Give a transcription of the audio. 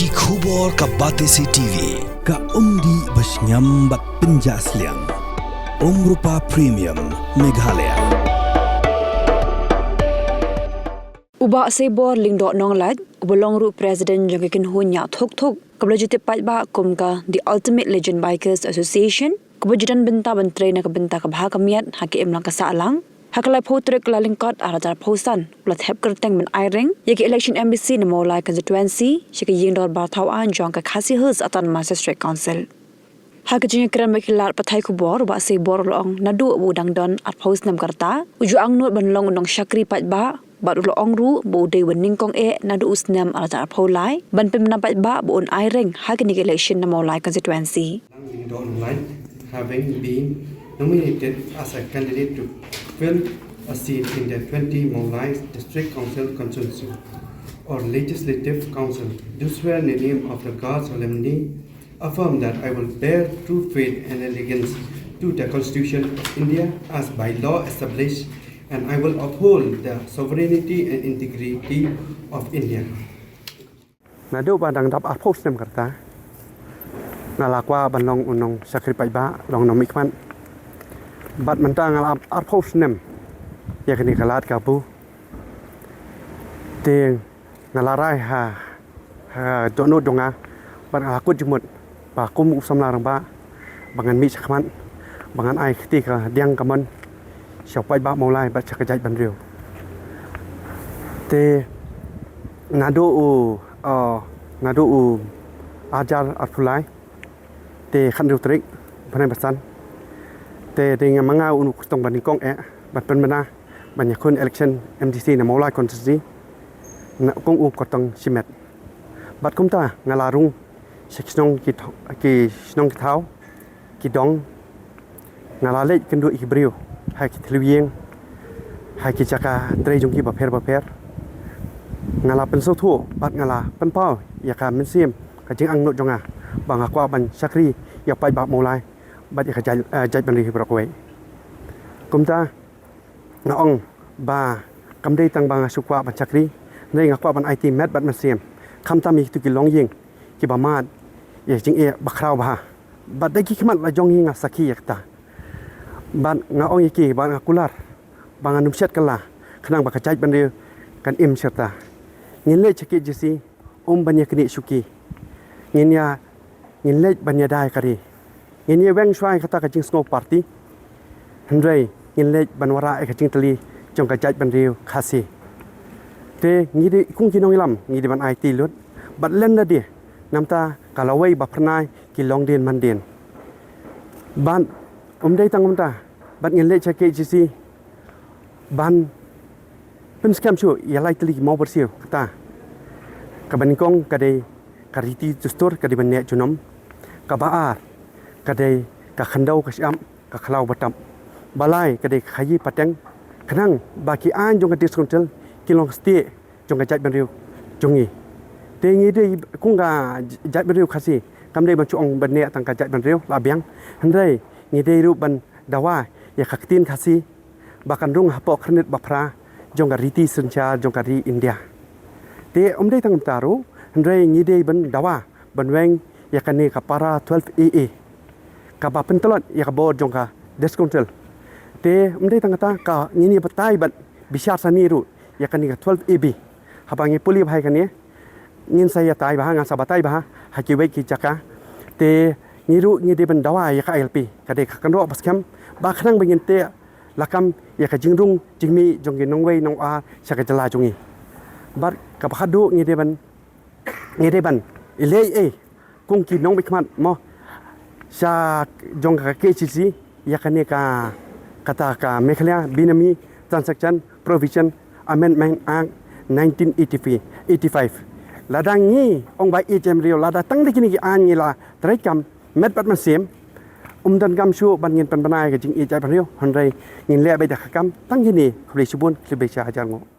Ki khubor ka Batesi TV ka umdi basnyam bat penjaslian Rupa Premium Meghalaya Uba sebor lingdok nong lat ubelong ru president jangkin hunya thok kabla jute pat ba kum ka the Ultimate Legend Bikers Association kebajudan benta bentre na kabenta ka bha kamiat hakim lang ka salang hakalai photrek la lingkot aratar phosan plat hep kerteng men airing yaki election embassy na molai constituency shika yingdor ba thau an jong ka khasi hus autonomous district council hakajing kran makilar pathai kubor ba sebor long nadu budang don at phos nam karta uju angnut banlong unong shakri pat ba bat ulo ongru bo de winning kong e nadu usnam aratar pholai ban pem na pat ba bo on airing hakini election na molai constituency having been nominated as a candidate to fill a seat in the 20 Molai District Council constituency or Legislative Council, do swear in the name of the God solemnly, affirm that I will bear true faith and allegiance to the Constitution of India as by law established, and I will uphold the sovereignty and integrity of India. Nado badang dap apos nem karta ngalakwa banlong unong sakri paiba long nomikman bat mentang ngalap apos nem yakni kalat kabu teng ngalarai ha dono donga ban akut jumut ba kum samlarang ba bangan mi sakman bangan ai khti ka diang kaman siapai ba molai ba chakajai banriu te nado ajar arfulai te khandu trik panai basan te dengan manga unu kustong bandingkong bat penmana banyak kun election MDC na molai konstitusi na kong kotong simet bat kumta ngalarung seksnong ki snong thau ki dong ngalale kendu ibriu hai ki tluiyeng hai ki chaka tre jong ki baper ngala penso thu bat ngala penpau ya ka mensim ka jing ang no jonga bang akwa ban sakri ya pai ba molai bat ya jai ban ri brokwe kumta na ong ba kamdei tang bang sukwa ban sakri nei ngakwa ban IT met bat mensim kamta mi tu ki long ying ki ba mat ya jing e bakrau ba bat dai ki khmat la jong ying sakhi yakta ban nga ong ki ban akular bang anum set kala khnang ba ka jai ban ri kan im serta ngile cheki jisi banya kini suki nginya ngile banya dai kari nginya weng swai kata ka jing snow party hendrai ngile banwara e ka jing tali jong ka jaj ban riu khasi te ngidi kung kinong ilam ngidi ban IT lut bat len na di namta kalawai ba pranai ki long den man den ban dai tang ta bat ngile cheki jisi ban penskam chu yalai tali mau bersih kata kabaningkong kadai kariti justur kadai banyak junom kabaar kadai ka khandau ka syam ka khalau batam balai kadai khayi pateng kenang baki an jong ka diskontel kilong stie jong ka jat banriu jongi tengi dei kunga jat banriu khasi kamdei ban chuong banne tang ka jat banriu labiang handai ngi dei ru ban dawa ya khaktin khasi bakan rung hapok khnit bapra jongga riti sencha jongga ri India te dei tang taru ndrei ngi dei ban dawa ban weng yakani ka para 12 AA ka ba pentelot ya ka bod jongga deskontel te dei tang ta ka ngini batai ban bisyar saniru yakani ka 12 AB habangi puli bhai kani ngin saya tai bah nga sabatai bah hakiwei ki chaka te ngiru ngi dei ban dawa ya ka LP ka de ka kan ro baskem ba khnang bengin te lakam ya ka jingrung jingmi jonggi nongwei nong a saka jala jongi bar ka phadu ngi deban ilei kung ki nong bikmat mo sa jong ka KCC ya ka ne ka kata ka Meghalaya Binami Transaction Provision Amendment Act 1985 ladang ni ong bai ejem rio lada tang dikini ki an ni la traikam met bat masem dan gam shu ban ngin pan banai ka jing i jai pan rio hanrai ngin le bai da khakam tang gini khri subun khri be cha ajar ngo